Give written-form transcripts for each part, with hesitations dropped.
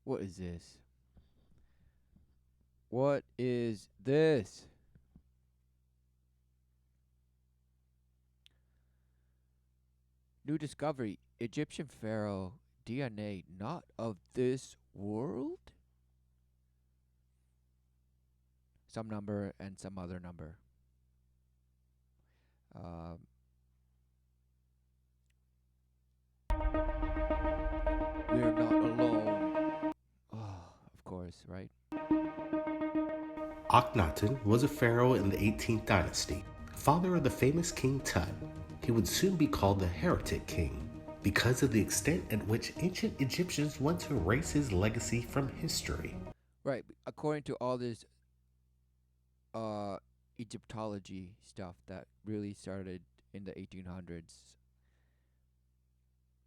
What is this? What is this? New discovery. Egyptian pharaoh DNA not of this world? Some number and some other number. Um, we're not alone. Oh, of course, right? Akhenaten was a pharaoh in the 18th dynasty, father of the famous King Tut. He would soon be called the heretic king because of the extent at which ancient Egyptians want to erase his legacy from history. Right. According to all this uh Egyptology stuff that really started in the 1800s.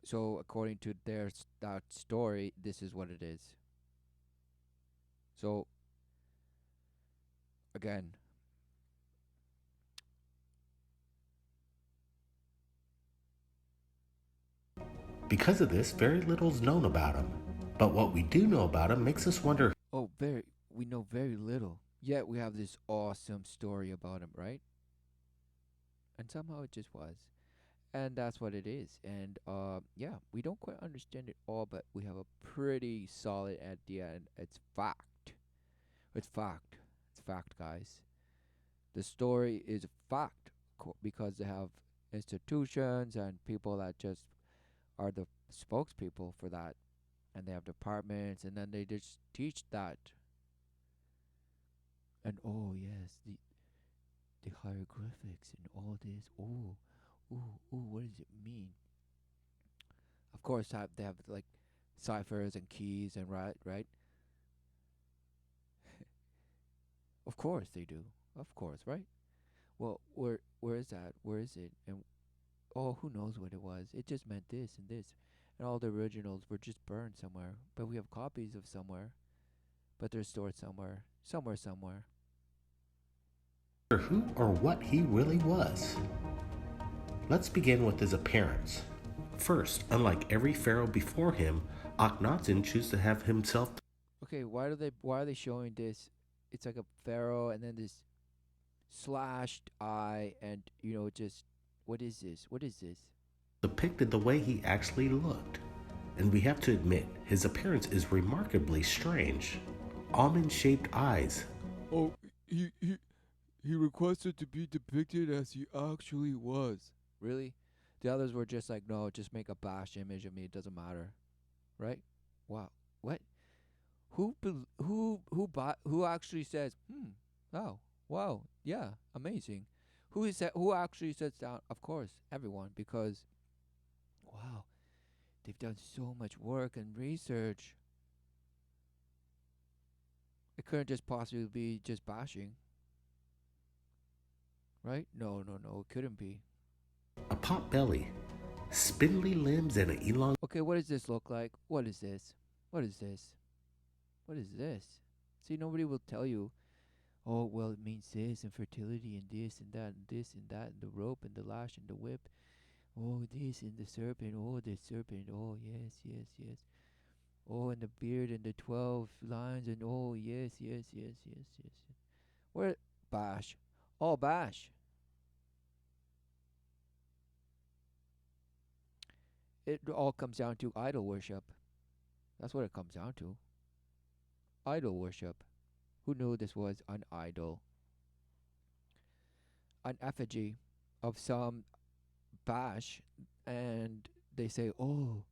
So according to that story, this is what it is. So again, Because of this, very little is known about him. But what we do know about him makes us wonder. oh, very we know very little. Yet we have this awesome story about him, right? And somehow it just was. And that's what it is. And yeah, we don't quite understand it all, but we have a pretty solid idea, and it's fact. It's fact. It's fact, guys. The story is fact because they have institutions and people that just are the spokespeople for that, and they have departments, and then they just teach that. And oh yes, the hieroglyphics and all this. Oh, what does it mean? Of course, they have like ciphers and keys and right. Of course they do. Of course, right? Well, where is that? Where is it? And oh, who knows what it was? It just meant this and this, and all the originals were just burned somewhere. But we have copies of somewhere, but they're stored somewhere, somewhere. Who or what he really was. Let's begin with his appearance. First, unlike every pharaoh before him, Akhenaten chose to have himself. Okay, why are they showing this? It's like a pharaoh, and then this slashed eye, and just what is this? What is this? Depicted the way he actually looked. And we have to admit, his appearance is remarkably strange. Almond shaped eyes, Oh, he requested to be depicted as he actually was. Really? The others were just like, no, just make a bash image of me. It doesn't matter, right? Wow. What? Who actually says, oh, wow, yeah, amazing. Who actually sits down? Of course, everyone, because wow, they've done so much work and research. It couldn't just possibly be just bashing, right? No, it couldn't be. a pot belly, spindly limbs, and an elongated. Okay, what does this look like? What is this? What is this? What is this? See, nobody will tell you, oh, well, it means this, and fertility, and this, and that, and this, and that, and the rope, and the lash, and the whip. Oh, this, and the serpent. Oh, the serpent. Oh, yes. Oh, and the beard, and the 12 lines, and oh, yes. Where? Bash. Oh, bash. It all comes down to idol worship. That's what it comes down to. Idol worship. Who knew this was an idol? An effigy of some bash, and they say, oh,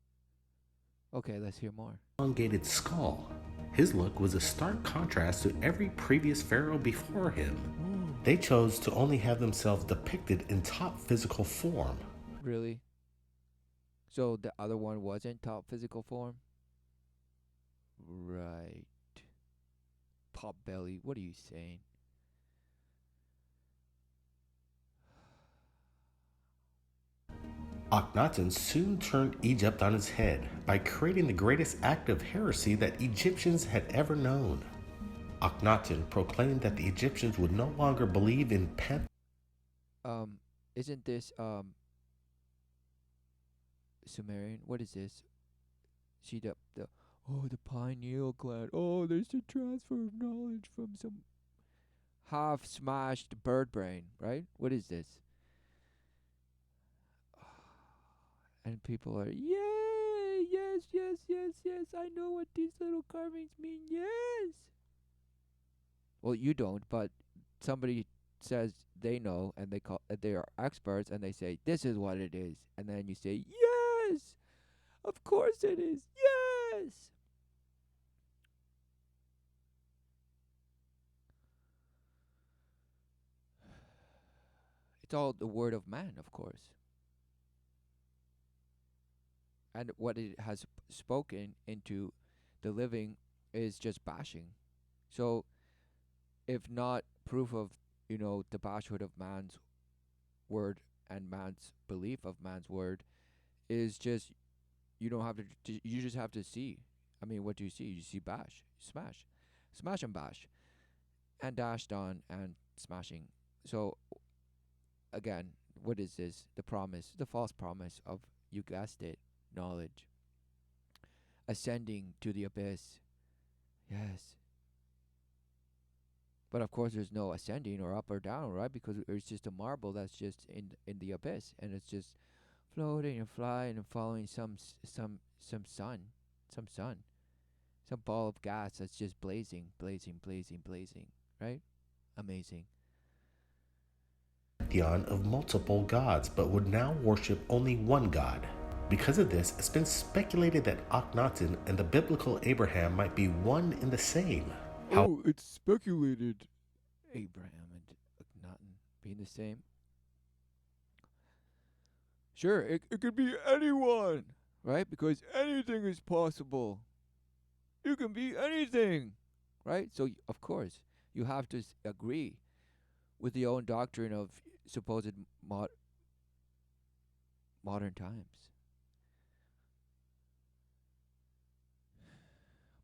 okay, let's hear more. Elongated skull. His look was a stark contrast to every previous pharaoh before him. Ooh. They chose to only have themselves depicted in top physical form. Really? So the other one wasn't top physical form? Right. Pop belly. What are you saying? Akhenaten soon turned Egypt on its head by creating the greatest act of heresy that Egyptians had ever known. Akhenaten proclaimed that the Egyptians would no longer believe in Um, isn't this Sumerian? What is this? See the Oh, the pineal gland. Oh, there's the transfer of knowledge from some half smashed bird brain, right? What is this? And people are, yay, yes, yes, yes, yes. I know what these little carvings mean. Yes. Well, you don't, but somebody says they know, and they are experts, and they say this is what it is, and then you say yes, of course it is. Yes. It's all the word of man, of course, and what it has spoken into the living is just bashing. So, if not proof of the bashhood of man's word and man's belief of man's word, is just you don't have to you just have to see. I mean, what do you see? You see bash, smash, smash and bash, and dashed on and smashing. So again, what is this? The promise, the false promise of, you guessed it, knowledge, ascending to the abyss. Yes. But of course, there's no ascending or up or down, right? Because it's just a marble that's just in the abyss, and it's just floating and flying and following some sun, some ball of gas that's just blazing, blazing, blazing, blazing, right? Amazing. Pantheon of multiple gods, but would now worship only one God. Because of this, it's been speculated that Akhenaten and the biblical Abraham might be one and the same. Oh, it's speculated Abraham and Akhenaten being the same. Sure, it could be anyone, right? Because anything is possible. You can be anything, right? So, of course, you have to agree with the own doctrine of supposed modern times.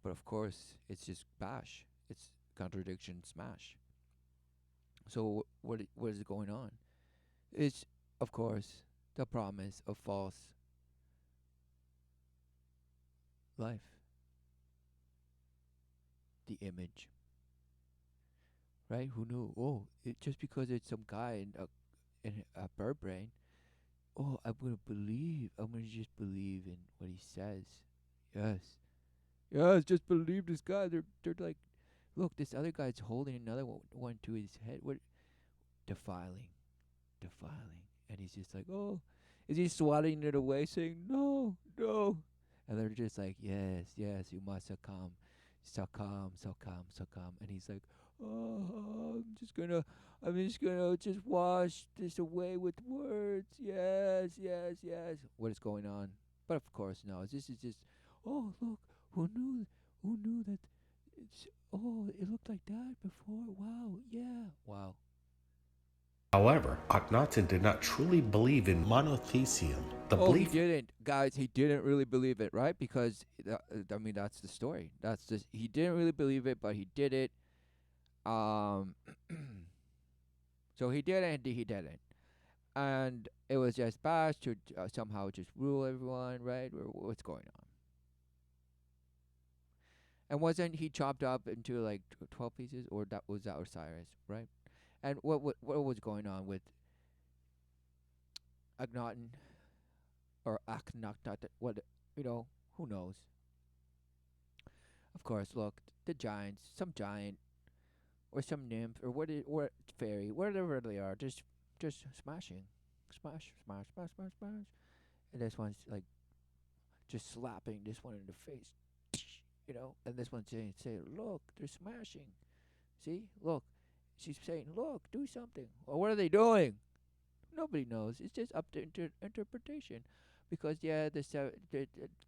But of course, it's just bash. It's contradiction smash. So what is going on? It's, of course, the promise of false life, the image, right? Who knew? Oh, just because it's some guy in a bird brain. Oh, I'm gonna believe. I'm gonna just believe in what he says. Yes, yes, just believe this guy. They're like, look, this other guy's holding another one to his head. What defiling, defiling, and he's just like, oh, is he swatting it away, saying no, no, and they're just like, yes, yes, you must succumb, succumb, succumb, succumb, and he's like, oh, I'm just gonna just wash this away with words, yes, yes, yes. What is going on? But of course, no. This is just, oh, look, who knew, who knew that? It's, oh, it looked like that before. Wow, yeah, wow. However, Akhenaten did not truly believe in monotheism. The Oh, he belief didn't, guys. He didn't really believe it, right? Because I mean, that's the story. That's just, he didn't really believe it, but he did it. Um, so he didn't. He didn't, and it was just bad to somehow just rule everyone, right? Or what's going on? And wasn't he chopped up into like 12 pieces, or that Osiris, right? And what was going on with Akhenaten or Akhenaten? What, who knows? Of course, look, the giants, some giant or some nymph or or fairy, whatever they are, just smashing, smash, smash, smash, smash, smash, and this one's like just slapping this one in the face, and this one's saying, look, they're smashing. See, look, she's saying, look, do something. Well, what are they doing? Nobody knows. It's just up to interpretation. Because yeah, the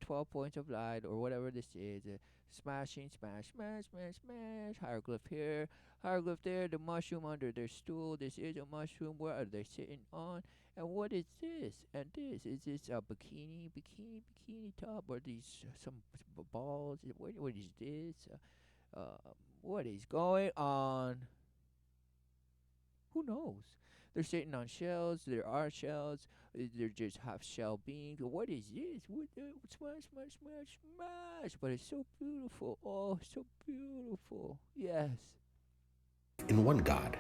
12 points of light or whatever this is, smashing, smash, smash, smash, smash. Hieroglyph here, hieroglyph there. The mushroom under their stool. This is a mushroom. Where are they sitting on? And what is this? And this is this a bikini top, or these some balls? What is this? What is going on? Who knows? They're sitting on shells. There are shells. They're just half shell beings. What is this? What the smash, smash, smash, smash? But it's so beautiful. Oh, so beautiful. Yes. In one God.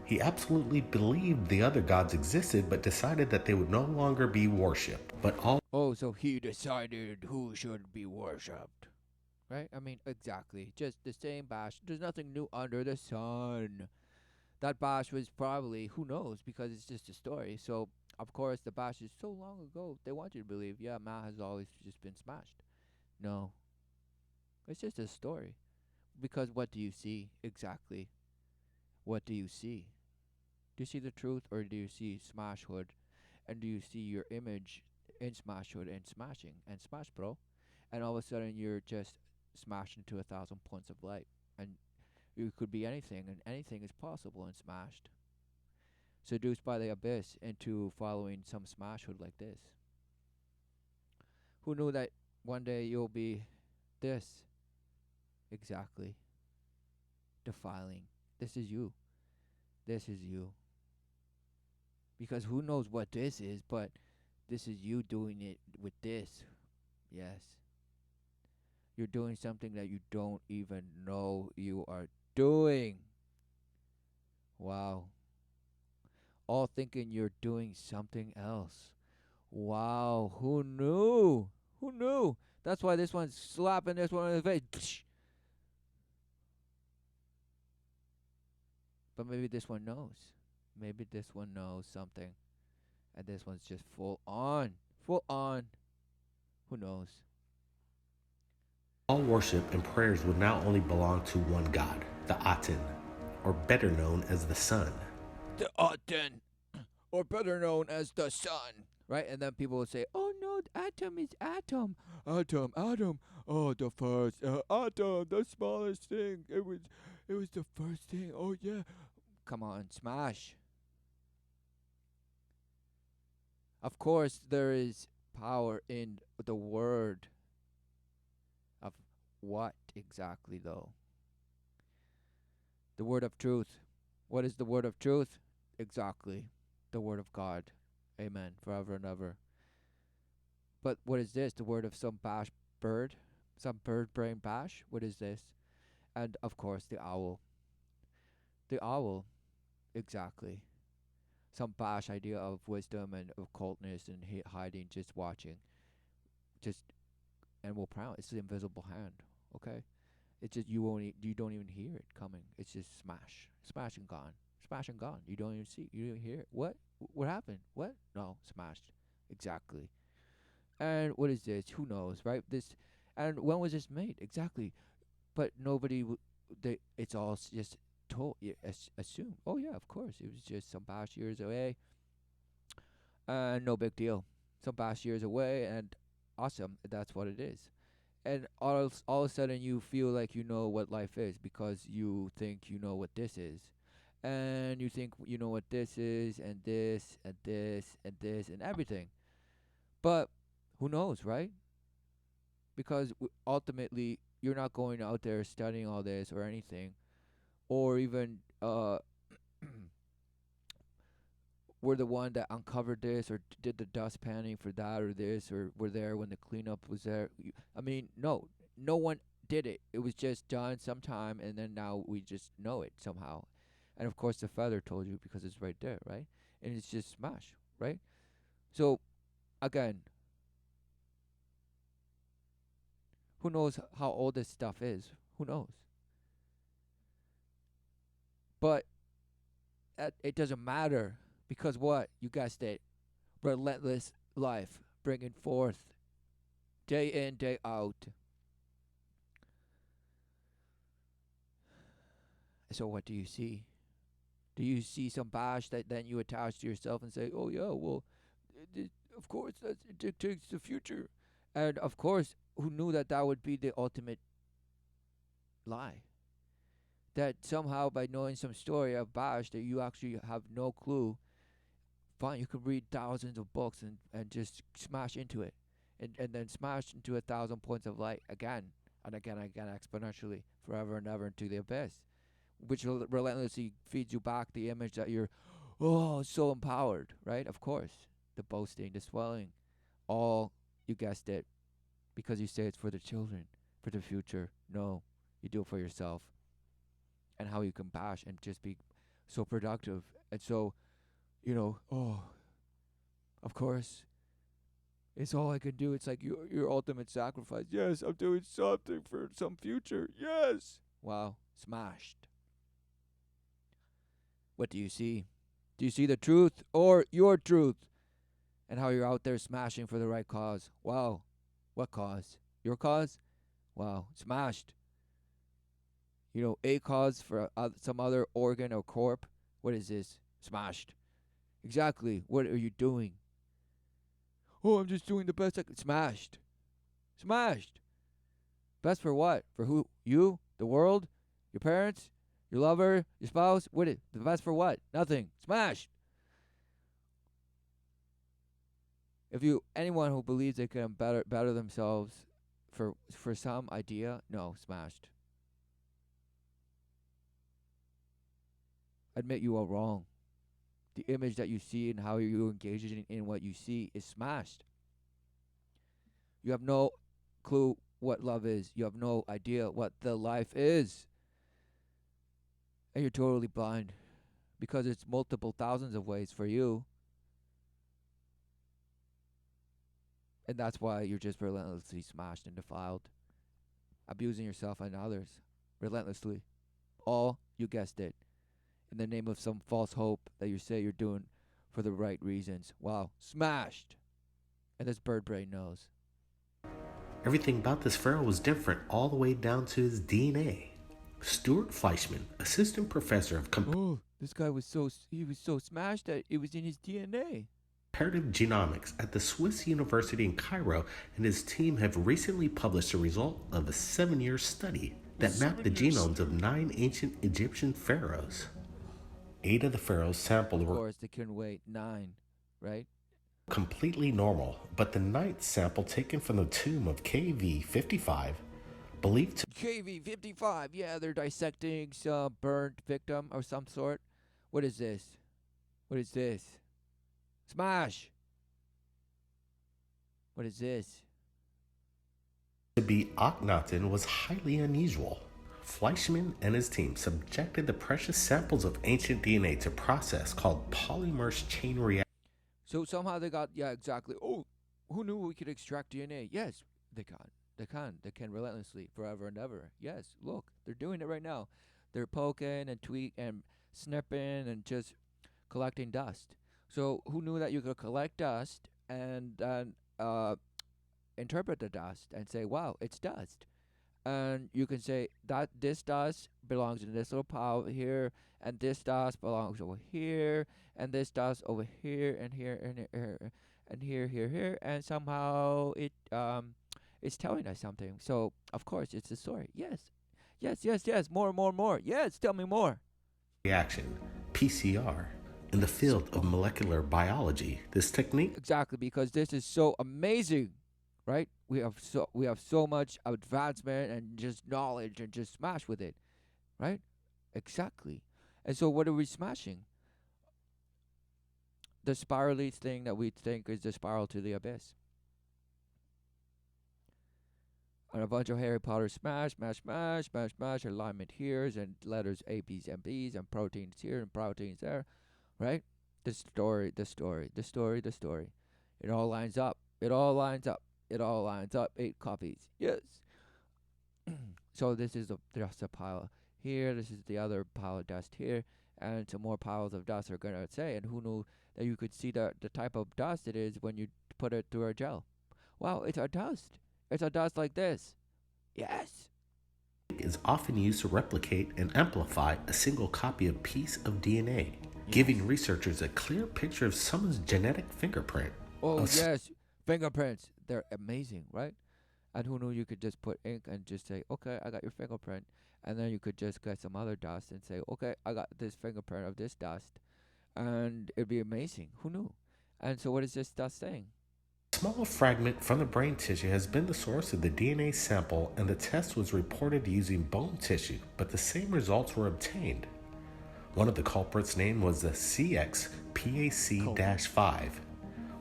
He absolutely believed the other gods existed, but decided that they would no longer be worshipped. But all Oh, so he decided who should be worshipped. Right? I mean, exactly. Just the same bash. There's nothing new under the sun. That bash was probably, who knows, because it's just a story. So, of course, the bash is so long ago. They want you to believe, yeah, man has always just been smashed. No. It's just a story. Because what do you see? Exactly. What do you see? Do you see the truth, or do you see Smashhood? And do you see your image in Smashhood and smashing and Smash Bro? And all of a sudden you're just smashed into 1,000 points of light. And you could be anything, and anything is possible and smashed. Seduced by the abyss into following some Smashhood like this. Who knew that one day you'll be this? Exactly. Defiling. This is you. This is you. Because who knows what this is, but this is you doing it with this. Yes. You're doing something that you don't even know you are doing. Wow. All thinking you're doing something else. Wow. Who knew? Who knew? That's why this one's slapping this one in the face. But maybe this one knows. Maybe this one knows something. And this one's just full on. Full on. Who knows? all worship and prayers would now only belong to one God, the Aten, or better known as the sun. The Aten, or better known as the sun. Right? And then people would say, oh no, atom is atom. Atom, atom. Oh, the first atom, the smallest thing. It was the first thing. Oh yeah. Come on, smash. Of course, there is power in the word. Of what exactly, though? The word of truth. What is the word of truth? Exactly. The word of God. Amen. Forever and ever. But what is this? The word of some bash bird? Some bird brain bash? What is this? And of course, the owl. The owl. Exactly. Some bash idea of wisdom and occultness and hiding, just watching. Just, and we'll pronounce it's the invisible hand. Okay? It's just you don't even hear it coming. It's just smash. Smash and gone. Smash and gone. You don't even see. You don't even hear it. What? What happened? What? No, smashed. Exactly. And what is this? Who knows, right? This, and when was this made? Exactly. But nobody, they, it's all just told, yeah, assumed. Oh yeah, of course, it was just some past years away, and no big deal. Some past years away, and awesome. That's what it is. And all of a sudden, you feel like you know what life is because you think you know what this is, and you think you know what this is, and this, and this, and this, and everything. But who knows, right? Because ultimately you're not going out there studying all this or anything, or even we're the one that uncovered this or did the dust panning for that or this, or were there when the cleanup was there. I mean, no, no one did it. It was just done sometime, and then now we just know it somehow. And of course the feather told you because it's right there, right? And it's just smash, right? So again, who knows how old this stuff is? Who knows? But it doesn't matter because what? You guessed it. Relentless life bringing forth day in, day out. So what do you see? Do you see some bash that then you attach to yourself and say, oh yeah, well, of course that it dictates the future. And of course, who knew that that would be the ultimate lie? That somehow by knowing some story of bash that you actually have no clue, fine, you could read thousands of books and just smash into it, and then smash into 1,000 points of light again and again and again exponentially forever and ever into the abyss, which relentlessly feeds you back the image that you're Oh, so empowered, right? Of course. The boasting, the swelling, all, you guessed it, because you say it's for the children, for the future. No, you do it for yourself and how you can bash and just be so productive. And so, oh, of course, it's all I can do. It's like your ultimate sacrifice. Yes, I'm doing something for some future. Yes. Wow, smashed. What do you see? Do you see the truth or your truth? And how you're out there smashing for the right cause. Wow. What cause? Your cause? Wow. Smashed. A cause for some other organ or corp. What is this? Smashed. Exactly. What are you doing? Oh, I'm just doing the best I can. Smashed. Smashed. Best for what? For who? You? The world? Your parents? Your lover? Your spouse? What? The best for what? Nothing. Smashed. If anyone who believes they can better themselves for some idea, no, smashed. Admit you are wrong. The image that you see and how you engage in what you see is smashed. You have no clue what love is. You have no idea what the life is. And you're totally blind because it's multiple thousands of ways for you. And that's why you're just relentlessly smashed and defiled, abusing yourself and others relentlessly. All, you guessed it, in the name of some false hope that you say you're doing for the right reasons. Wow, smashed. And this bird brain knows. Everything about this pharaoh was different, all the way down to his DNA. Stuart Fleischman, assistant professor of Oh, this guy was so smashed that it was in his DNA. comparative genomics at the Swiss University in Cairo, and his team have recently published the result of a 7-year study that mapped the genomes of 9 ancient Egyptian pharaohs. 8 of the pharaohs sampled Of were course, they couldn't wait. 9, right? completely normal, but the 9th sample taken from the tomb of KV 55, believed to KV 55. Yeah, they're dissecting some burned victim or some sort. What is this? What is this? Smash! What is this? be Akhenaten was highly unusual. Fleischmann and his team subjected the precious samples of ancient DNA to a process called polymerase chain reaction. So somehow they got, yeah, exactly. Oh, who knew we could extract DNA? Yes, they can. They can. They can relentlessly, forever and ever. Yes, look, they're doing it right now. They're poking and tweak and snipping and just collecting dust. So who knew that you could collect dust and then interpret the dust and say, wow, it's dust. And you can say that this dust belongs in this little pile here, and this dust belongs over here, and this dust over here, and here, and here, and here, and somehow it's telling us something. So of course it's a story. Yes, yes, yes, yes. More, more, more. Yes, tell me more. Reaction, PCR. In the field of molecular biology, this technique Exactly, because this is so amazing, right? We have so much advancement and just knowledge and just smash with it, right? Exactly. And so what are we smashing? The spirally thing that we think is the spiral to the abyss. And a bunch of Harry Potter smash, smash, smash, smash, smash, alignment here and letters A, B's, and B's, and proteins here and proteins there, right? The story, the story, the story, the story. It all lines up. It all lines up. It all lines up. 8 copies. Yes. So this is just a pile here. This is the other pile of dust here. And some more piles of dust are going to say. And who knew that you could see the type of dust it is when you put it through a gel? Wow, it's a dust. It's a dust like this. Yes. is often used to replicate and amplify a single copy of piece of DNA, giving researchers a clear picture of someone's genetic fingerprint. Oh, yes. Fingerprints. They're amazing, right? And who knew you could just put ink and just say, okay, I got your fingerprint. And then you could just get some other dust and say, okay, I got this fingerprint of this dust. And it'd be amazing. Who knew? And so what is this dust saying? A small fragment from the brain tissue has been the source of the DNA sample, and the test was reported using bone tissue, but the same results were obtained. One of the culprits' name was the CXPAC-5,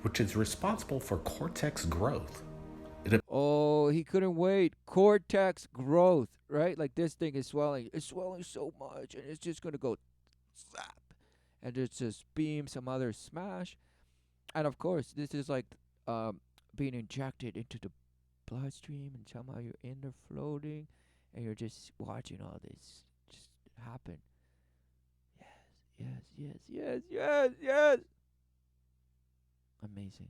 which is responsible for cortex growth. Oh, he couldn't wait. Cortex growth, right? Like this thing is swelling. It's swelling so much, and it's just gonna go slap, and there's just beam, some other smash, and of course, this is like um being injected into the bloodstream, and somehow you're in there floating, and you're just watching all this just happen. Yes, yes, yes, yes, yes, yes. Amazing.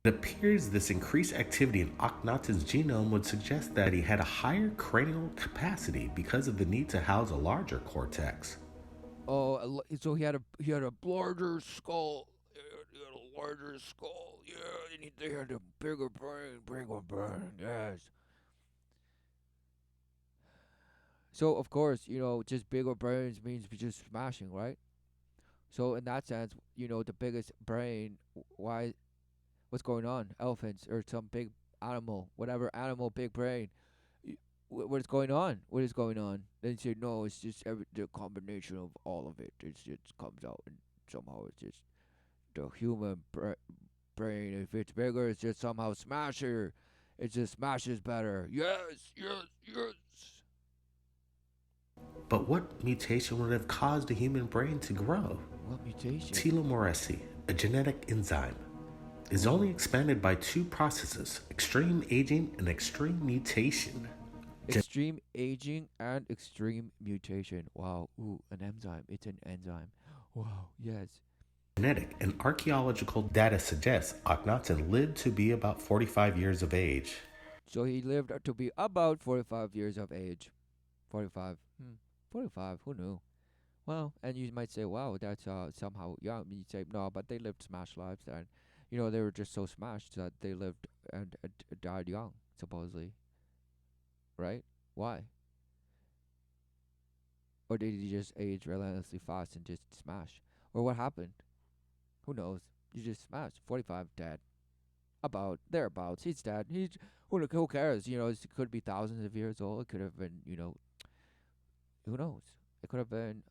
It appears this increased activity in Akhenaten's genome would suggest that he had a higher cranial capacity because of the need to house a larger cortex. Oh, so he had a larger skull. He had a larger skull. Yeah, and they had a bigger brain, bigger brain. Yes. So of course, just bigger brains means just smashing, right? So in that sense, the biggest brain. Why? What's going on? Elephants or some big animal, whatever animal, big brain. What is going on? What is going on? Then you say no. It's just the combination of all of it. It just comes out, and somehow it's just the human brain. If it's bigger, it's just somehow smasher. It just smashes better. Yes, yes, yes. But what mutation would have caused the human brain to grow? What mutation? Telomorphy, a genetic enzyme, is only expanded by two processes: extreme aging and extreme mutation. Extreme aging and extreme mutation. Wow. Ooh, an enzyme. It's an enzyme. Wow. Yes. Genetic and archaeological data suggests Akhenaten lived to be about 45 years of age. So he lived to be about 45 years of age. 45. 45. Who knew? Well, and you might say, wow, that's somehow young. You'd say, no, but they lived smashed lives, and they were just so smashed that they lived and died young, supposedly. Right? Why? Or did he just age relentlessly fast and just smash? Or what happened? Who knows? You just smashed. 45 dead. About thereabouts. He's dead. Who cares? It could be thousands of years old. It could have been, who knows? It could have been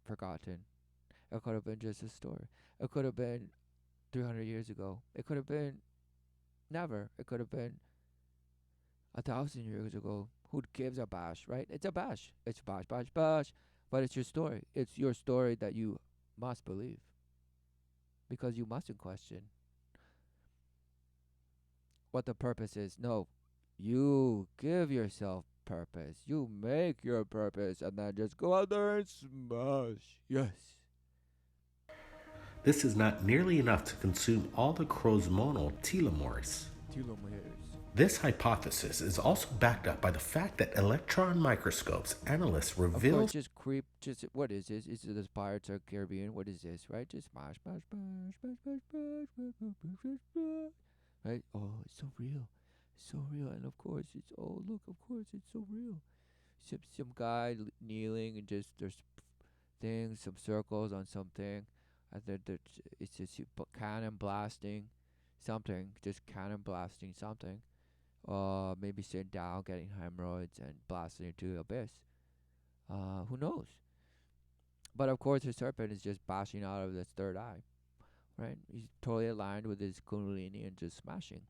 forgotten. It could have been just a story. It could have been 300 years ago. It could have been never. It could have been 1,000 years ago. Who gives a bash, right? It's a bash. It's bash, bash, bash. But it's your story. It's your story that you must believe. Because you mustn't question what the purpose is. No, you give yourself purpose. You make your purpose and then just go out there and smash. Yes. This is not nearly enough to consume all the chromosomal telomeres. This hypothesis is also backed up by the fact that electron microscopes analysts reveal. Of course, what is this? Is it the Pirates of the Caribbean? What is this, right? Just smash, smash, smash, smash, smash, smash, smash, smash, smash, smash. Right? Oh, it's so real. So real. And of course, of course, it's so real. Some guy kneeling and just, there's things, some circles on something. And it's just cannon blasting something. Just cannon blasting something. Maybe sitting down, getting hemorrhoids, and blasting into the abyss. Who knows? But of course, the serpent is just bashing out of his third eye, right? He's totally aligned with his kundalini and just smashing,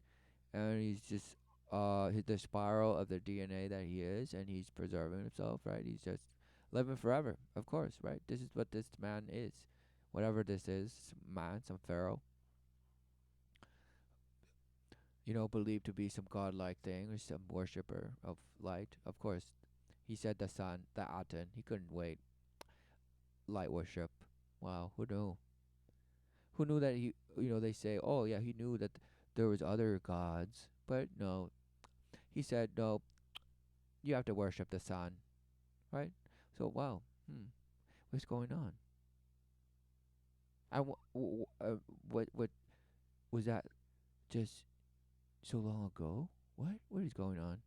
and he's just the spiral of the DNA that he is, and he's preserving himself, right? He's just living forever, of course, right? This is what this man is, whatever this is, man, some pharaoh. Believed to be some godlike thing or some worshipper of light. Of course, he said the sun, the Aten. He couldn't wait. Light worship. Wow, who knew? Who knew that he? They say, oh yeah, he knew that there was other gods, but no. He said no. You have to worship the sun, right? So wow, what's going on? What was that? Just so long ago? What is going on?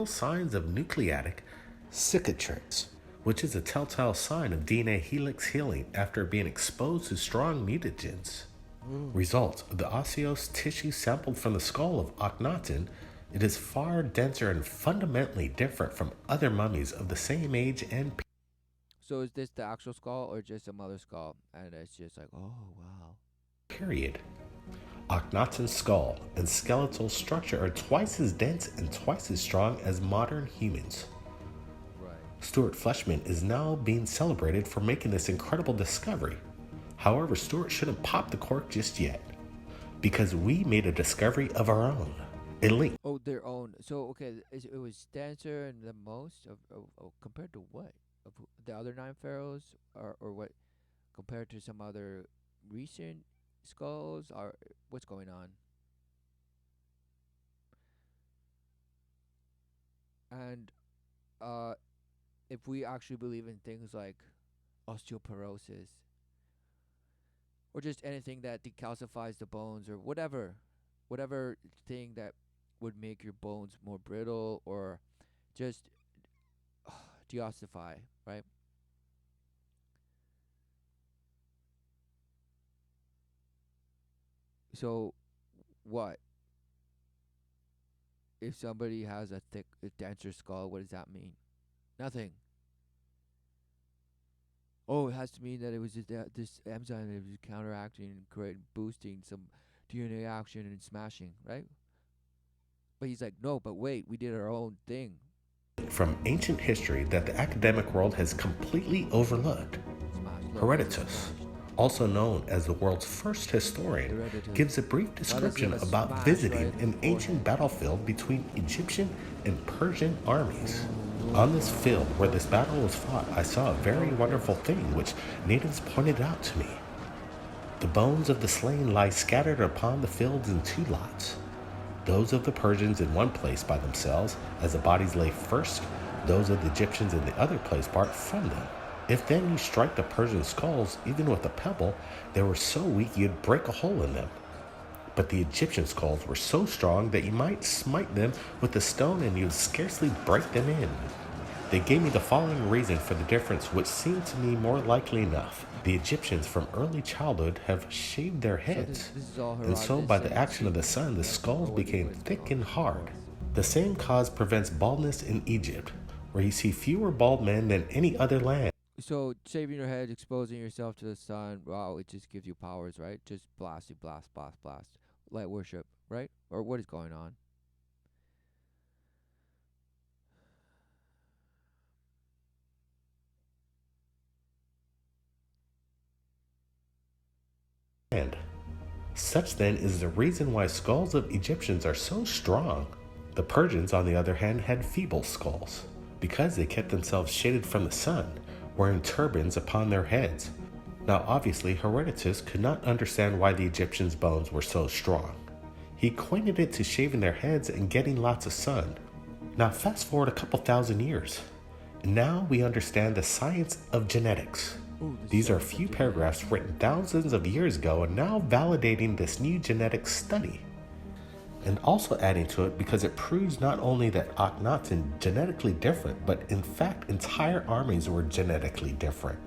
Signs of nucleatic cicatrix, which is a telltale sign of DNA helix healing after being exposed to strong mutagens. Results: the osseous tissue sampled from the skull of Akhenaten It is far denser and fundamentally different from other mummies of the same age and So is this the actual skull or just a mother skull? And it's just like, oh wow. period. Akhenaten's skull and skeletal structure are twice as dense and twice as strong as modern humans. Right. Stuart Fleshman is now being celebrated for making this incredible discovery. However, Stuart shouldn't pop the cork just yet, because we made a discovery of our own. A link Oh, their own. So okay, it was denser and the most of compared to what? Of the other nine pharaohs, or what? Compared to some other recent skulls, or what's going on? And uh, if we actually believe in things like osteoporosis or just anything that decalcifies the bones or whatever thing that would make your bones more brittle or just deossify, right? So what if somebody has a denser skull? What does that mean? Nothing. Oh, it has to mean that it was just this enzyme that was counteracting and creating, boosting some DNA action and smashing, right? But he's like, no, but wait, we did our own thing. from ancient history that the academic world has completely overlooked. Smash. Look, this is Herodotus, smashed. also known as the world's first historian, Herodotus. gives a brief Now let's give description a about smash right visiting in the an ancient forehead. battlefield between Egyptian and Persian armies. On this Oh, field where this battle was fought, I saw a very wonderful thing which natives pointed out to me. The bones of the slain lie scattered upon the fields in two lots. Those of the Persians in one place by themselves, as the bodies lay first, those of the Egyptians in the other place apart from them. If then you strike the Persian skulls, even with a pebble, they were so weak you'd break a hole in them. But the Egyptian skulls were so strong that you might smite them with a stone and you'd scarcely break them in. They gave me the following reason for the difference, which seemed to me more likely enough. The Egyptians from early childhood have shaved their so this heads, this is all and so Herodotus by the saying action of the sun, the skulls or became what is it thick called? and hard. Herodotus. The same cause prevents baldness in Egypt, where you see fewer bald men than any other land. So shaving your head, exposing yourself to the sun, wow, it just gives you powers, right? Just blast you, blast, blast, blast. Light worship, right? Or what is going on? Such then is the reason why skulls of Egyptians are so strong. The Persians, on the other hand, had feeble skulls, because they kept themselves shaded from the sun, wearing turbans upon their heads. Now, obviously, Herodotus could not understand why the Egyptians' bones were so strong. He equated it to shaving their heads and getting lots of sun. Now, fast forward a couple thousand years. Now we understand the science of genetics. Ooh, the These are a science of few genetics. paragraphs written thousands of years ago and now validating this new genetic study. And also adding to it because it proves not only that Akhenaten genetically different, but in fact entire armies were genetically different.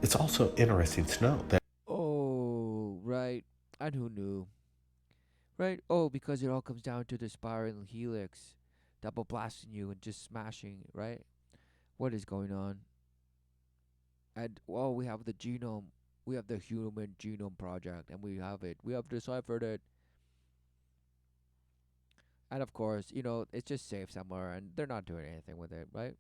It's also interesting to note that Oh, right. And who knew? Right? Oh, because it all comes down to the spiral helix double blasting you and just smashing, right? What is going on? And well, we have the genome, we have the Human Genome Project, and we have it. We have deciphered it. And of course, it's just safe somewhere, and they're not doing anything with it, right?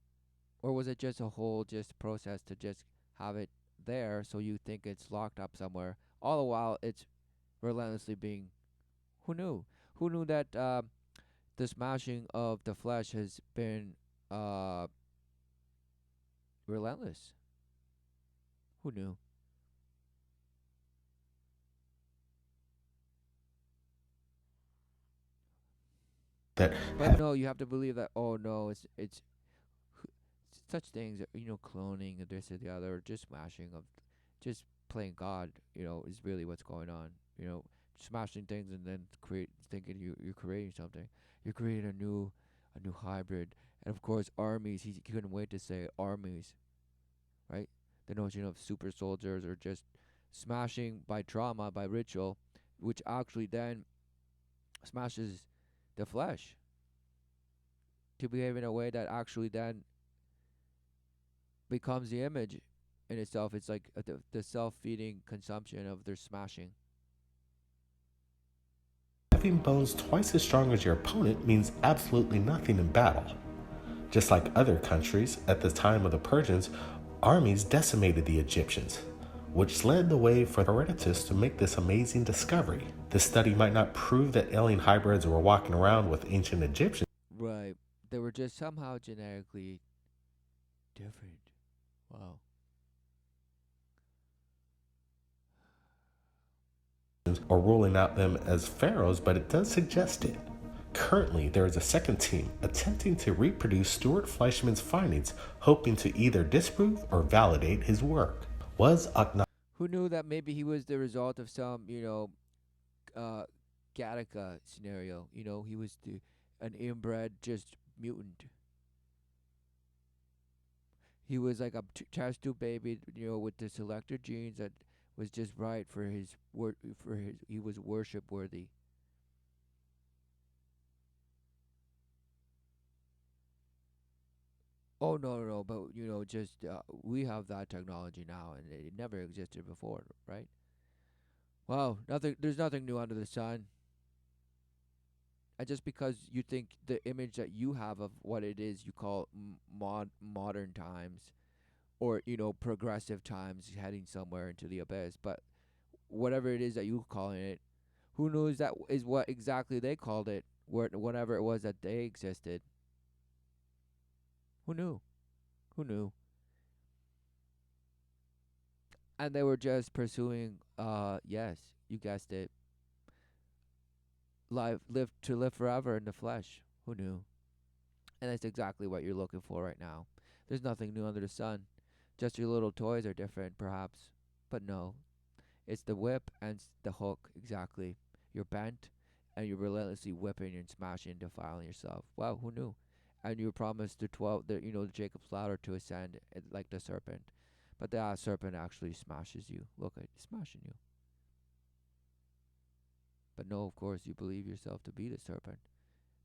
Or was it just a whole just process to just have it there, so you think it's locked up somewhere, all the while it's relentlessly being. Who knew? Who knew that the smashing of the flesh has been uh relentless? Who knew? that But no, you have to believe that. Oh no, it's such things. Cloning and this or the other, just smashing of, just playing God. Is really what's going on. Smashing things and then thinking you're creating something. You're creating a new hybrid, and of course armies. He couldn't wait to say armies, right? The notion of super soldiers or just smashing by trauma, by ritual, which actually then smashes the flesh. to behave in a way that actually then becomes the image in itself. It's like the self-feeding consumption of their smashing. Having bones twice as strong as your opponent means absolutely nothing in battle. Just like other countries, at the time of the Persians, armies decimated the Egyptians, which led the way for Herodotus to make this amazing discovery. This study might not prove that alien hybrids were walking around with ancient Egyptians, Right. They were just somehow genetically different. Wow. or ruling out them as pharaohs, but it does suggest it. Currently, there is a second team attempting to reproduce Stuart Fleischmann's findings, hoping to either disprove or validate his work. Was Akhenaten Who knew that maybe he was the result of some, uh, Gattaca scenario? He was an inbred just mutant. He was like a test tube baby, with the selected genes that was just right for his work. He was worship worthy. Oh no, no, no! But just we have that technology now, and it never existed before, right? Wow, nothing. There's nothing new under the sun. And just because you think the image that you have of what it is you call modern times, or progressive times heading somewhere into the abyss, but whatever it is that you calling it, who knows that is what exactly they called it, whatever it was that they existed. Who knew? Who knew? And they were just pursuing, yes, you guessed it, live forever in the flesh. Who knew? And that's exactly what you're looking for right now. There's nothing new under the sun. Just your little toys are different, perhaps. But no, it's the whip and the hook, exactly. You're bent, and you're relentlessly whipping and smashing, defiling yourself. Wow, who knew? And you promised the Jacob's ladder to ascend like the serpent. But the serpent actually smashes you. Look, it's smashing you. But no, of course, you believe yourself to be the serpent.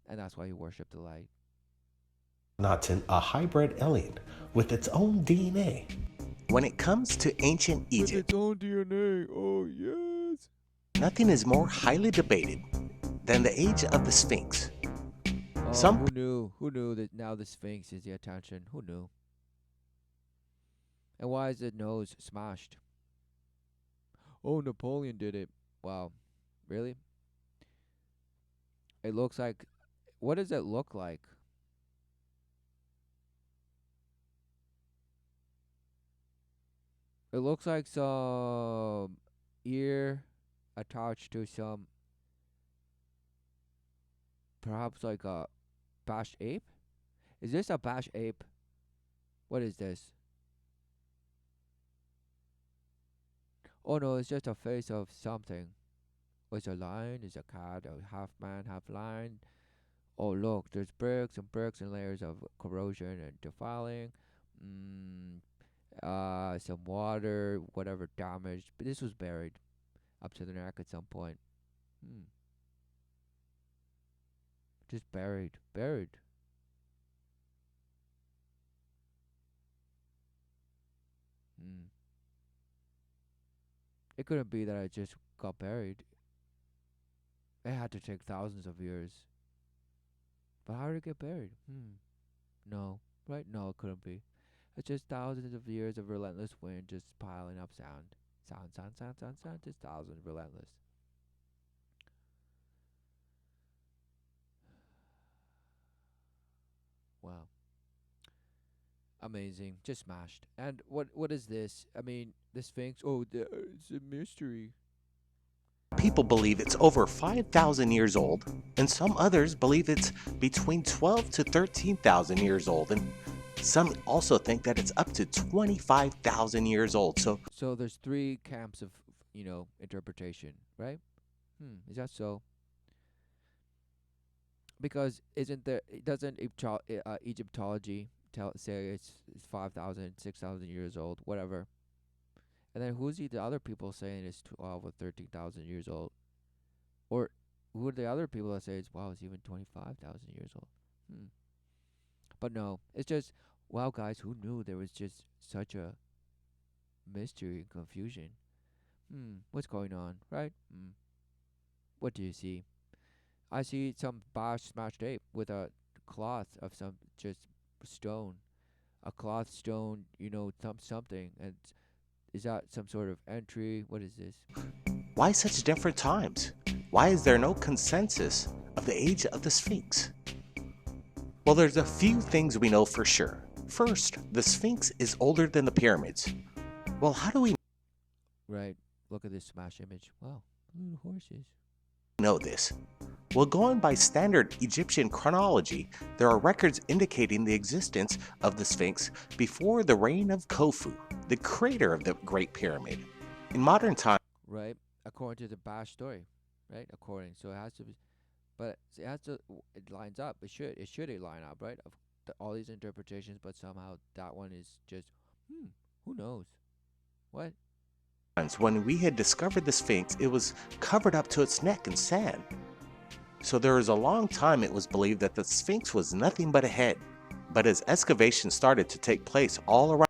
And that's why you worship the light. a hybrid alien with its own DNA? When it comes to ancient With Egypt, its own DNA. Oh, yes. nothing is more highly debated than the age of the Sphinx. Oh, Some who knew? Who knew that now the Sphinx is the attention? Who knew? And why is the nose smashed? Oh, Napoleon did it. Wow. Really? It looks like. What does it look like? It looks like some ear attached to some, perhaps like a bashed ape? Is this a bashed ape? What is this? Oh no, it's just a face of something. Oh, it's a lion, it's a cat, a half man, half lion. Oh look, there's bricks and layers of corrosion and defiling. Mm, some water, whatever damaged. But this was buried up to the neck at some point. Hmm. Just buried. Hmm. It couldn't be that I just got buried. It had to take thousands of years. But how did it get buried? Hmm. No. Right? No, it couldn't be. It's just thousands of years of relentless wind just piling up sound. Sound. Just thousands relentless. Wow. Amazing. Just smashed. And what is this? I mean, the Sphinx. Oh, it's a mystery. people believe it's over 5,000 years old, and some others believe it's between 12 to 13,000 years old, and some also think that it's up to 25,000 years old. So So there's three camps of, interpretation, right? Is that so? Because isn't there doesn't Egyptology say it's 5,000, 6,000 years old, whatever. And then who's the other people saying it's 12 or 13,000 years old? Or who are the other people that say it's, wow, it's even 25,000 years old? Hmm. But no, it's just, wow, guys, who knew there was just such a mystery and confusion? What's going on, right? What do you see? I see some bash smashed ape with a cloth of some just stone, a cloth stone, something. And is that some sort of entry? What is this? Why such different times? Why is there no consensus of the age of the Sphinx? Well, there's a few things we know for sure. First, the Sphinx is older than the pyramids. Well, how do we Right. Look at this smash image. Wow, little horses. know this? Well, going by standard Egyptian chronology, there are records indicating the existence of the Sphinx before the reign of Khufu, the creator of the Great Pyramid. In modern times, Right. According to the bash story, right? According, so it has to be, but it has to. It lines up. It should line up, right? Of all these interpretations, but somehow that one is just, who knows? What? when we had discovered the Sphinx, it was covered up to its neck in sand. So there was a long time it was believed that the Sphinx was nothing but a head. But as excavations started to take place all around,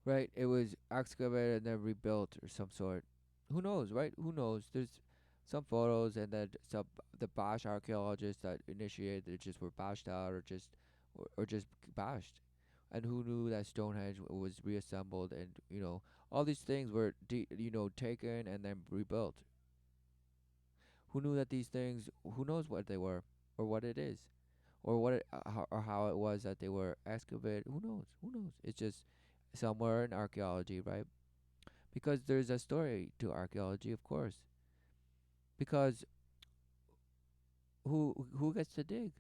Right. It was excavated and then rebuilt or some sort. Who knows, right? Who knows? There's some photos and then some the Bash archaeologists that initiated it just were bashed out or just bashed. And who knew that Stonehenge was reassembled and all these things were taken and then rebuilt. Who knew that these things? Who knows what they were or what it is or how it was that they were excavated? Who knows? Who knows? It's just somewhere in archaeology, right? Because there's a story to archaeology, of course. Because who gets to dig,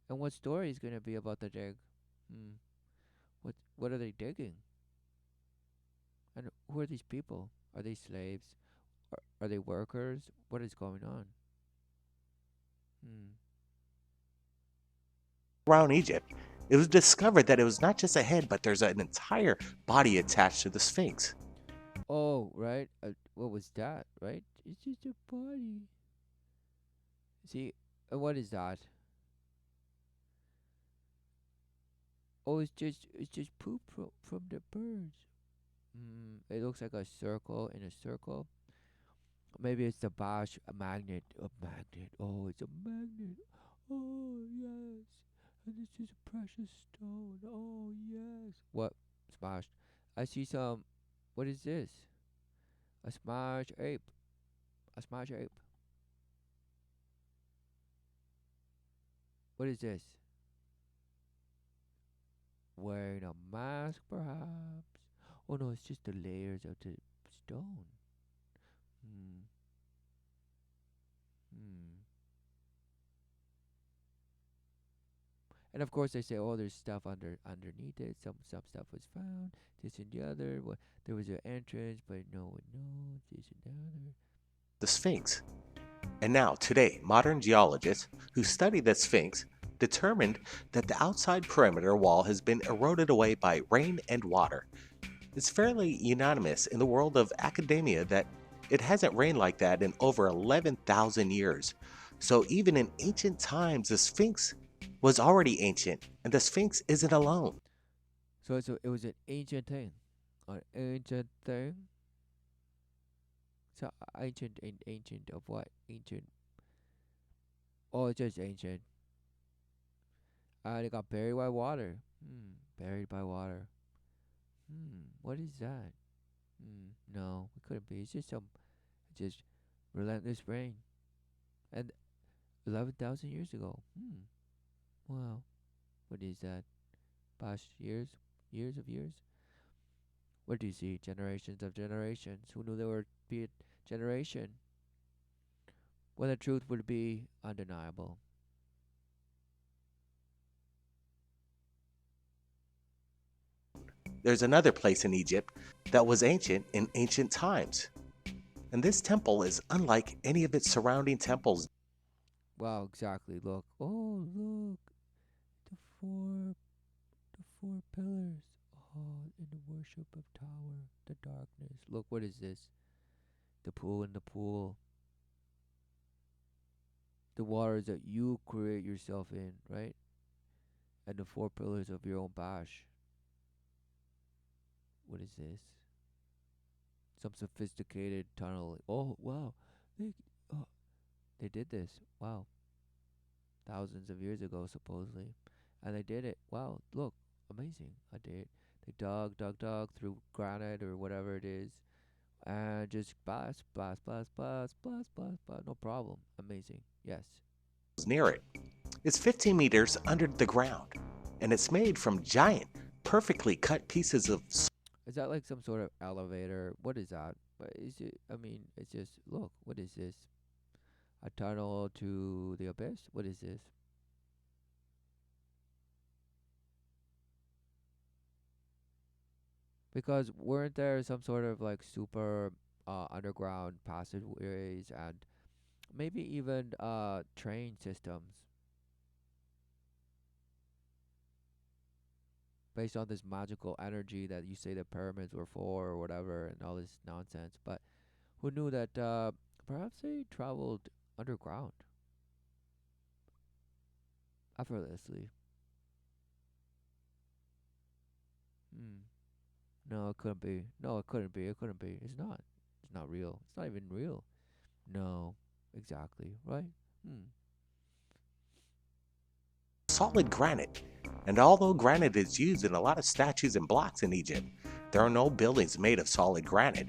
and what story is going to be about the dig? Hmm. What are they digging? And who are these people? Are they slaves? Are they workers? What is going on? Hmm. Egypt, it was discovered that it was not just a head, but there's an entire body attached to the Sphinx. Oh, right. What was that? Right? It's just a body. See, what is that? Oh, it's just poop from the birds. It looks like a circle in a circle. Maybe it's the Bosch a magnet. A magnet. Oh, it's a magnet. Oh, yes. And this is a precious stone. Oh, yes. What? Smashed. I see some. What is this? A smashed ape. A smashed ape. What is this? Wearing a mask, perhaps? Oh, no, it's just the layers of the stone. Hmm. Hmm. And of course, they say, "Oh, there's stuff underneath it. Some stuff was found. This and the other. What there was an entrance, but no one knows this and the other." The Sphinx. And now, today, modern geologists who study the Sphinx determined that the outside perimeter wall has been eroded away by rain and water. It's fairly unanimous in the world of academia that it hasn't rained like that in over 11,000 years. So even in ancient times, the Sphinx was already ancient, and the Sphinx isn't alone. So it was an ancient thing, an ancient thing. So ancient and ancient of what? Ancient. Oh, it's just ancient. They got buried by water. Buried by water. What is that? No, it couldn't be. It's just relentless rain. And 11,000 years ago. Wow. What is that? Past years? Years of years? What do you see? Generations of generations. Who knew there would be a generation? When the truth would be undeniable. There's another place in Egypt that was ancient in ancient times, and this temple is unlike any of its surrounding temples. Wow, exactly. Look. Oh, look. The four pillars. Oh, in the worship of tower. The darkness. Look, what is this? The pool in the pool. The waters that you create yourself in, right? and the four pillars of your own bash. What is this? Some sophisticated tunnel. Oh wow, they oh, they did this. Wow, thousands of years ago supposedly, and they did it. Wow, look, amazing. I did. They dug through granite or whatever it is, and just blast. No problem. Amazing. Yes. Near it. It's 15 meters under the ground, and it's made from giant, perfectly cut pieces of Is that like some sort of elevator? What is that? What is it? I mean, it's just look. What is this? A tunnel to the abyss? What is this? Because weren't there some sort of like super underground passageways and maybe even train systems based on this magical energy that you say the pyramids were for or whatever and all this nonsense? But who knew that perhaps they traveled underground effortlessly? Hmm. No, it couldn't be. No, it couldn't be. It couldn't be. It's not. It's not real. It's not even real. No, exactly. Right? Hmm. solid granite. And although granite is used in a lot of statues and blocks in Egypt, there are no buildings made of solid granite,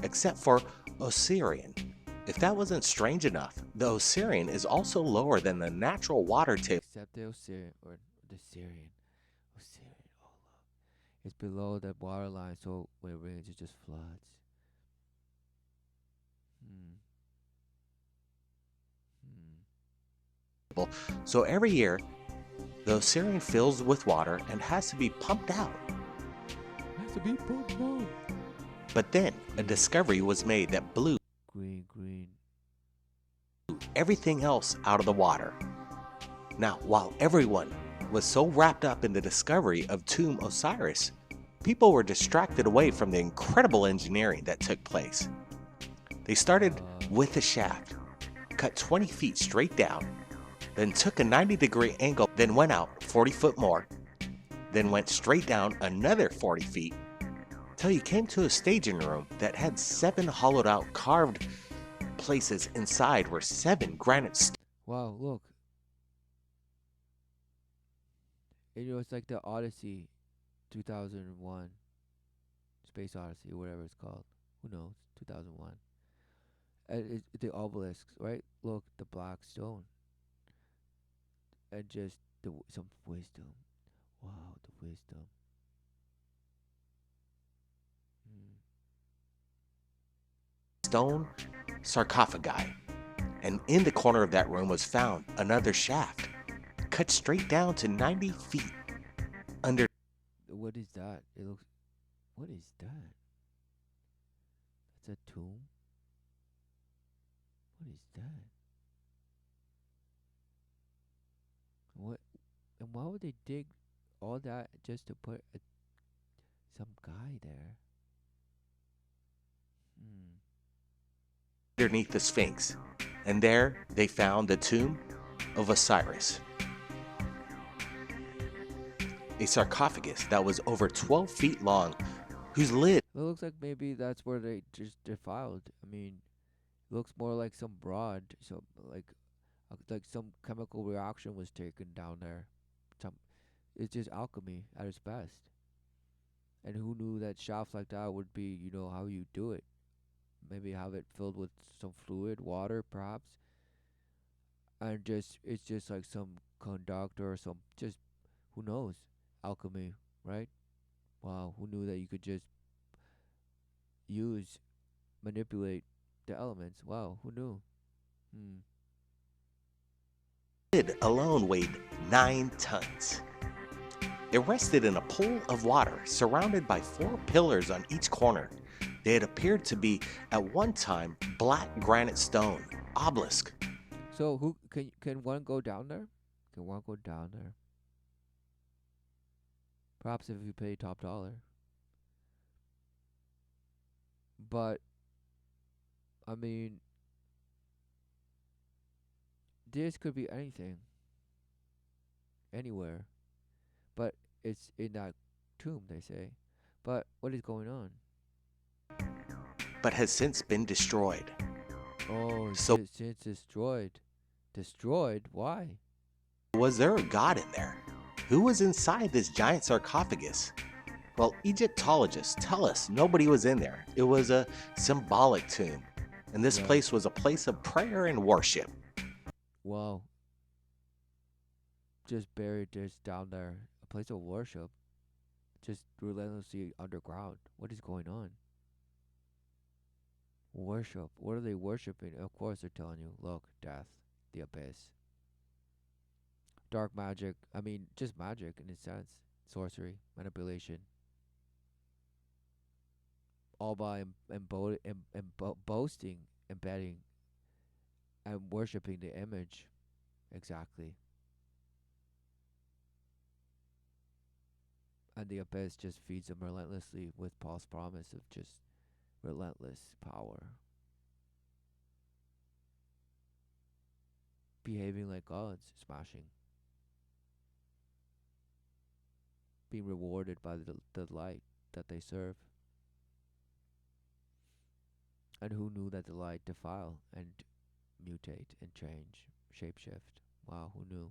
except for Osirian. If that wasn't strange enough, the Osirian is also lower than the natural water table. Except the Osirian or the Syrian. Osirian. Oh, look. It's below the water line, so when it rains, it just floods. Hmm. Hmm. So every year, the Osirian fills with water and has to be pumped out. Has to be pumped out. But then a discovery was made that blew Green, green. everything else out of the water. Now, while everyone was so wrapped up in the discovery of Tomb Osiris, people were distracted away from the incredible engineering that took place. They started with a shaft, cut 20 feet straight down, then took a 90-degree angle, then went out 40 foot more, then went straight down another 40 feet, till you came to a staging room that had 7 hollowed out carved places inside were 7 granite. Wow, look. It's like the Odyssey 2001. Space Odyssey, or whatever it's called. Who knows? 2001. And the obelisks, right? Look, the black stone. And just some wisdom. Wow, the wisdom. Hmm. Stone sarcophagi, and in the corner of that room was found another shaft, cut straight down to 90 feet under. What is that? It looks. What is that? That's a tomb? What is that? What? And why would they dig all that just to put some guy there? Hmm. Underneath the Sphinx, and there they found the tomb of Osiris, a sarcophagus that was over 12 feet long, whose lid. It looks like maybe that's where they just defiled. I mean, it looks more like some broad, so like some chemical reaction was taken down there. Some, it's just alchemy at its best. And who knew that shafts like that would be, how you do it? Maybe have it filled with some fluid, water perhaps, and just it's just like some conductor or some just who knows alchemy, right? Wow, who knew that you could just use manipulate the elements? Wow, who knew? Hmm. Lid alone weighed 9 tons. It rested in a pool of water surrounded by 4 pillars on each corner. They had appeared to be at one time black granite stone, obelisk. So who can one go down there? Can one go down there? Perhaps if you pay top dollar. But I mean, this could be anything, anywhere. it's in that tomb, they say. But what is going on? but has since been destroyed. Oh, So, since destroyed. Destroyed? Why? was there a god in there? Who was inside this giant sarcophagus? Well, Egyptologists tell us nobody was in there. It was a symbolic tomb, and this Right. place was a place of prayer and worship. Wow. Just buried just down there. A place of worship. Just relentlessly underground. What is going on? Worship. What are they worshiping? Of course they're telling you, look, death, the abyss. Dark magic. I mean, just magic in a sense. Sorcery, manipulation. All by boasting, embedding, and worshiping the image. Exactly. And the abyss just feeds them relentlessly with false promise of just relentless power. Behaving like gods, smashing. Being rewarded by the light that they serve. And who knew that the light defile and mutate and change, shapeshift? Wow, who knew?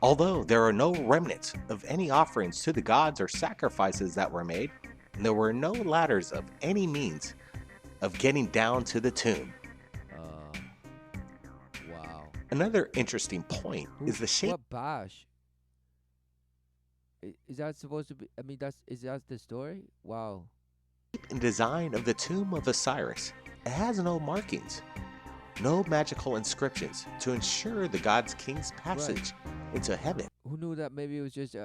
Although there are no remnants of any offerings to the gods or sacrifices that were made, and there were no ladders of any means of getting down to the tomb. Uh, wow. Another interesting point Who? is the shape What bash? Is that supposed to be? I mean, is that the story? Wow. and design of the tomb of Osiris. It has no markings, no magical inscriptions to ensure the god's king's passage into heaven. Who knew that maybe it was just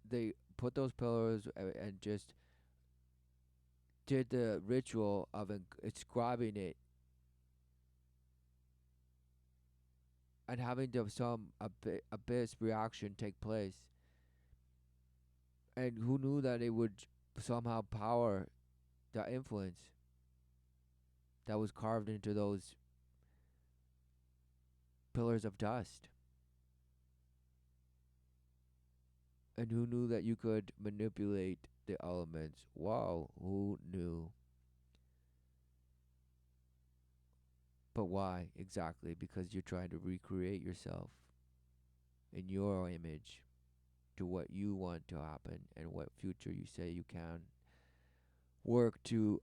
they put those pillars and just did the ritual of inscribing it and having some abyss reaction take place. And who knew that it would somehow power the influence that was carved into those pillars of dust? And who knew that you could manipulate the elements? Wow, who knew? But why exactly? Because you're trying to recreate yourself in your image to what you want to happen and what future you say you can work to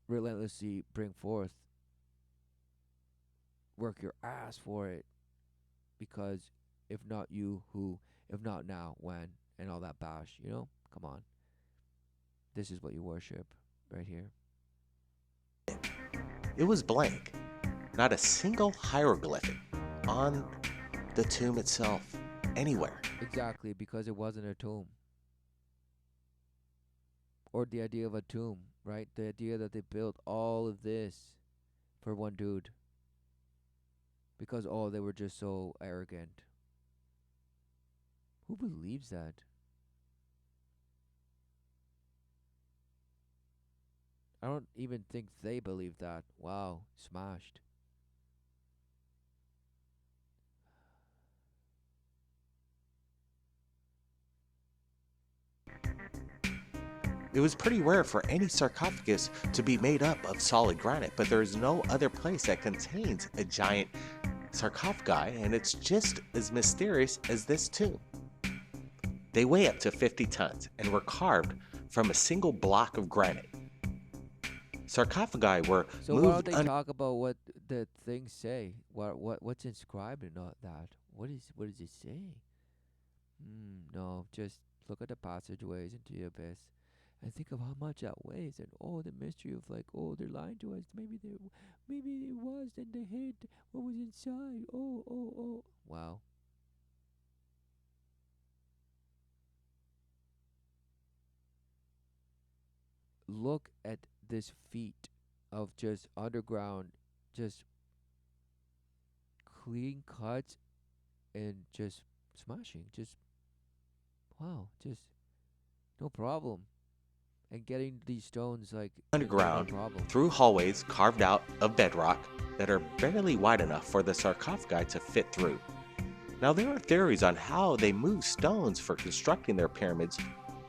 relentlessly bring forth. Work your ass for it. Because if not you, who? If not now, when? And all that bash, Come on. This is what you worship right here. It was blank, not a single hieroglyphic on the tomb itself anywhere. Exactly, because it wasn't a tomb. Or the idea of a tomb, right? The idea that they built all of this for one dude. Because, they were just so arrogant. Who believes that? I don't even think they believe that. Wow, smashed. It was pretty rare for any sarcophagus to be made up of solid granite, but there is no other place that contains a giant sarcophagi, and it's just as mysterious as this tomb. They weigh up to 50 tons and were carved from a single block of granite. Sarcophagi were So why moved don't they talk about what the things say? What's inscribed in all that? What does it say? No, just look at the passageways into the abyss and think of how much that weighs and the mystery of they're lying to us. Maybe it was and they hid what was inside. Oh. Wow. Look at this feat of just underground, just clean cuts and just smashing. Just wow, just no problem. And getting these stones no underground problem. through hallways carved out of bedrock that are barely wide enough for the sarcophagi to fit through. Now, there are theories on how they move stones for constructing their pyramids.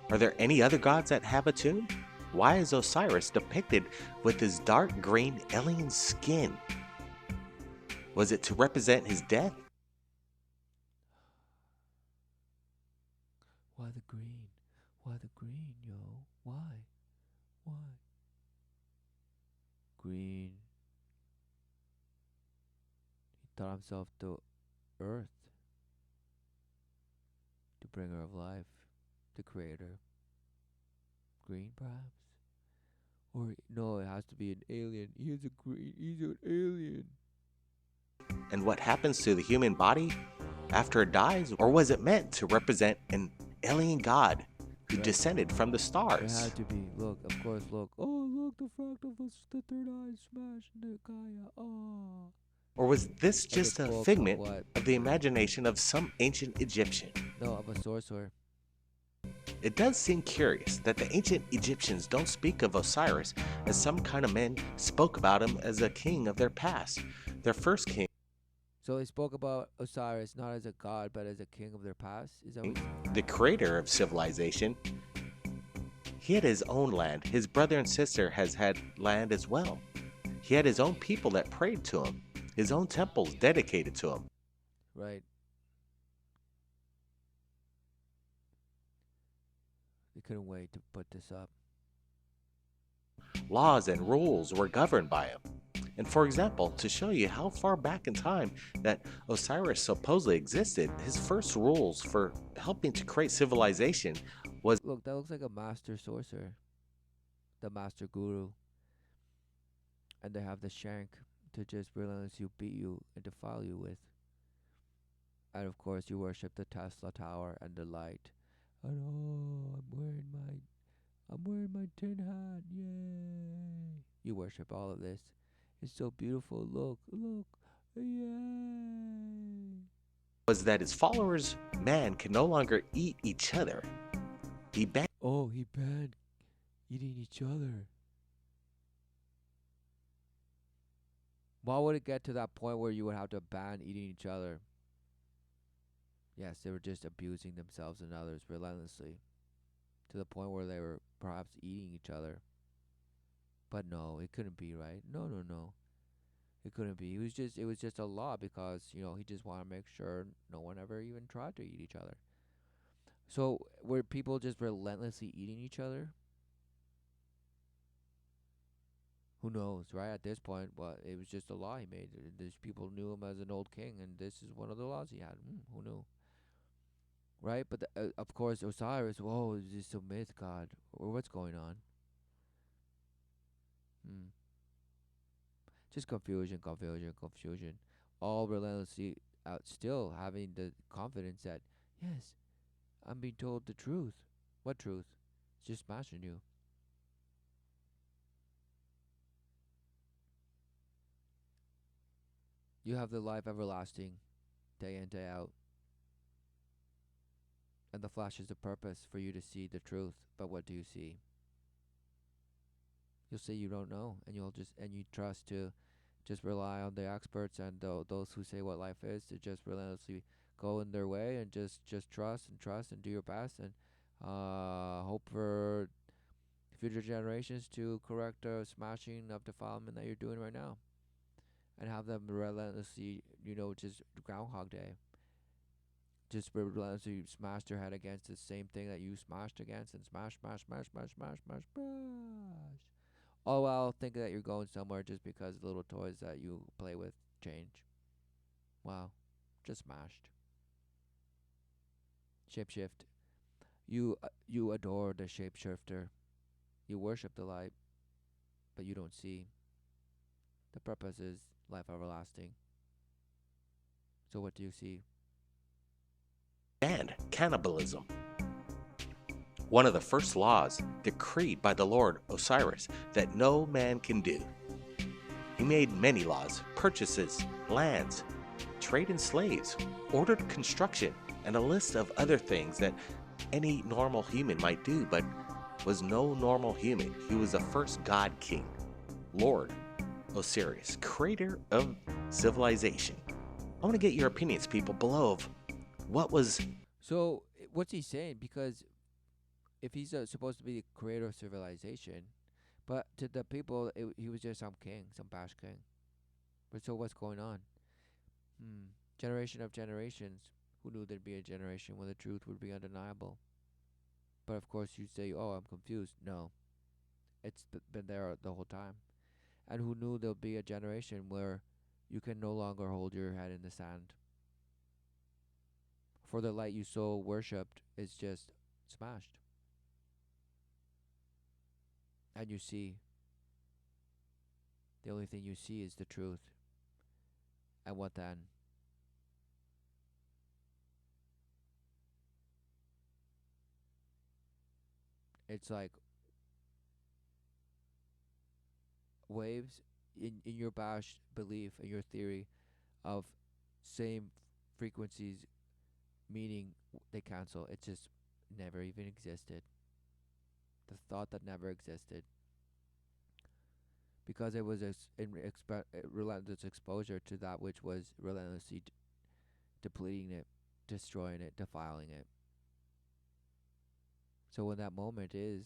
Are there any other gods that have a tomb? Why is Osiris depicted with his dark green alien skin? Was it to represent his death? Why the green? Why the green, yo? Why? Why? Green. He thought himself to earth, the bringer of life, the creator. Green, perhaps? Or no, it has to be an alien. He's an alien. And what happens to the human body after it dies? Or was it meant to represent an alien god who descended from the It stars? had to be. Look, of course, look. Oh, look, the fractal, the third eye smashed the Gaia. Oh. Or was this Like just a a book of figment what? of the imagination of some ancient Egyptian? No, of a sorcerer. It does seem curious that the ancient Egyptians don't speak of Osiris as some kind of men spoke about him as a king of their past. Their first king, So they spoke about Osiris not as a god, but as a king of their past. Is that what you the creator of civilization, he had his own land. His brother and sister has had land as well. He had his own people that prayed to him, his own temples dedicated to him. Right. They couldn't wait to put this up. Laws and rules were governed by him. And for example, to show you how far back in time that Osiris supposedly existed, his first rules for helping to create civilization was Look, that looks like a master sorcerer. The master guru. And they have the shank to just relentlessly beat you and defile you with. And of course, you worship the Tesla Tower and the light. And oh, I'm wearing my tin hat. Yay! You worship all of this. It's so beautiful. Look, yay! was that his followers, man, can no longer eat each other. He banned Oh, he banned eating each other. Why would it get to that point where you would have to ban eating each other? Yes, they were just abusing themselves and others relentlessly, to the point where they were perhaps eating each other. But no, it couldn't be, right? No. It couldn't be. It was just a law because, he just wanted to make sure no one ever even tried to eat each other. So were people just relentlessly eating each other? Who knows, right? At this point, but it was just a law he made. These people knew him as an old king, and this is one of the laws he had. Who knew? Right? But of course, Osiris, whoa, is this a myth god? Or what's going on? Just confusion. All relentlessly out, still having the confidence that, yes, I'm being told the truth. What truth? It's just smashing you. You have the life everlasting, day in, day out. And the flash is the purpose for you to see the truth. But what do you see? You'll say you don't know, and you trust to just rely on the experts and those who say what life is, to just relentlessly go in their way and just trust and do your best and hope for future generations to correct the smashing of defilement that you're doing right now, and have them relentlessly, just Groundhog Day. Just relentlessly smash their head against the same thing that you smashed against, and smash. All while thinking that you're going somewhere just because the little toys that you play with change. Wow, just smashed. Shapeshift. You adore the shapeshifter. You worship the light, but you don't see. The purpose is life everlasting. So what do you see? banned cannibalism. One of the first laws decreed by the Lord Osiris that no man can do. He made many laws, purchases, lands, trade in slaves, ordered construction, and a list of other things that any normal human might do, but was no normal human. He was the first god king, Lord Osiris, creator of civilization. I want to get your opinions, people, below of What was. So what's he saying? Because if he's supposed to be the creator of civilization, but to the people, he was just some king, some bash king. But so what's going on? Hmm. Generation of generations. Who knew there'd be a generation when the truth would be undeniable? But of course, you say, "Oh, I'm confused." No, it's been there the whole time. And who knew there'll be a generation where you can no longer hold your head in the sand? For the light you so worshipped is just smashed, and you see the only thing you see is the truth. And what then? It's like waves in your bash belief and your theory of same frequencies, meaning they cancel. It just never even existed. The thought that never existed because it was relentless exposure to that which was relentlessly depleting it, destroying it, defiling it. So when that moment is,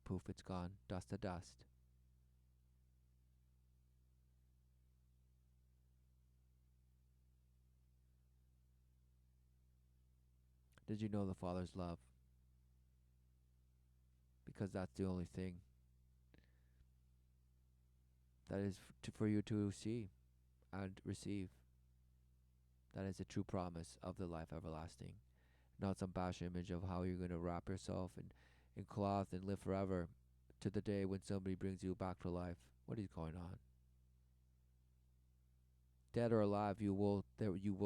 poof, it's gone, dust to dust. Did you know the Father's love? Because that's the only thing that is for you to see and receive. That is a true promise of the life everlasting, not some bash image of how you're going to wrap yourself in cloth and live forever to the day when somebody brings you back to life. What is going on? Dead or alive, you will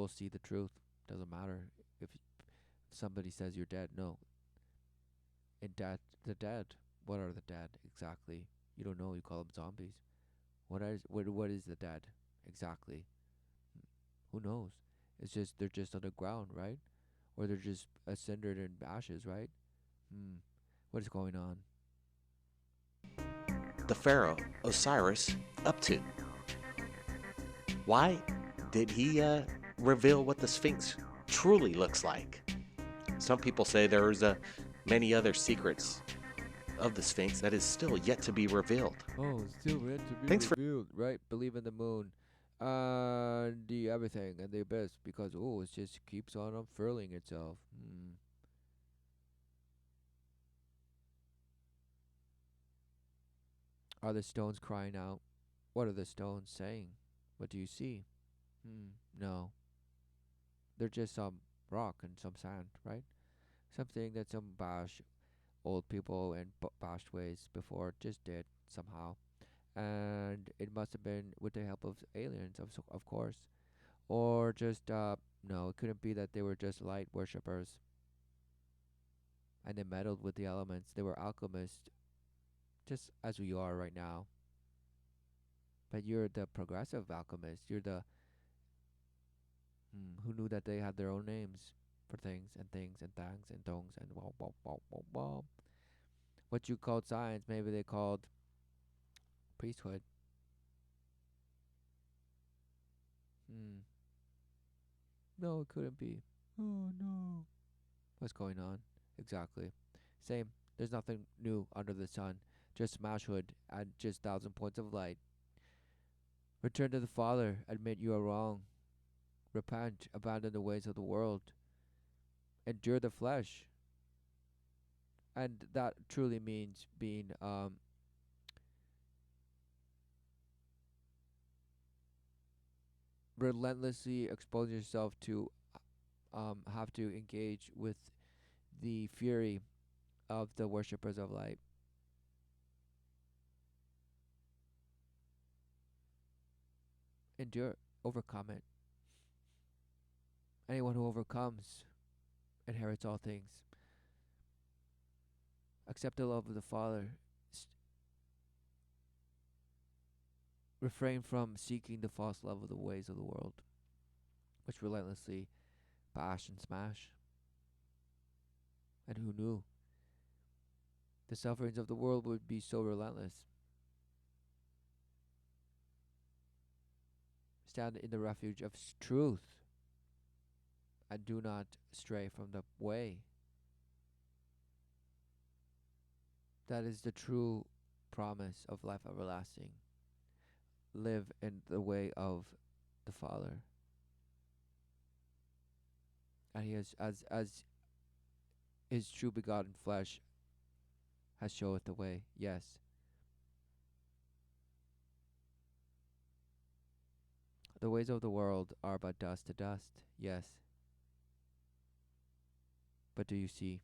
see the truth. Doesn't matter if somebody says you're dead. No, in death, the dead. What are the dead exactly? You don't know. You call them zombies. What is the dead exactly? Who knows? It's just they're just on the ground, right? Or they're just cindered in ashes, right? Hmm. What is going on? The Pharaoh Osiris up to? Why did he reveal what the Sphinx truly looks like? Some people say there's many other secrets of the Sphinx that is still yet to be revealed. Oh, it's still yet to be Thanks for. revealed, right? Believe in the moon, the everything and the abyss, because it just keeps on unfurling itself. Hmm. Are the stones crying out? What are the stones saying? What do you see? Hmm. No, they're just some rock and some sand, right? Something that some bash old people and bashed ways before just did somehow, and it must have been with the help of aliens, of course, or just no, it couldn't be that they were just light worshippers and they meddled with the elements. They were alchemists, just as we are right now. But you're the progressive alchemist. You're the who knew that they had their own names for things and things and things and dongs and wow, wow, wow, wow, wow. What you called science, maybe they called priesthood. Hmm. No, it couldn't be. Oh no. What's going on? Exactly. Same. There's nothing new under the sun. Just smashwood and just 1,000 points of light. Return to the Father. Admit you are wrong. Repent. Abandon the ways of the world. Endure the flesh. And that truly means being relentlessly expose yourself to have to engage with the fury of the worshippers of light. Endure. Overcome it. Anyone who overcomes inherits all things. Accept the love of the Father. Refrain from seeking the false love of the ways of the world, which relentlessly bash and smash. And who knew the sufferings of the world would be so relentless? Stand in the refuge of truth. and do not stray from the way. That is the true promise of life everlasting. Live in the way of the Father. And he has, as his true begotten flesh has showeth the way. Yes. The ways of the world are but dust to dust. Yes. But do you see?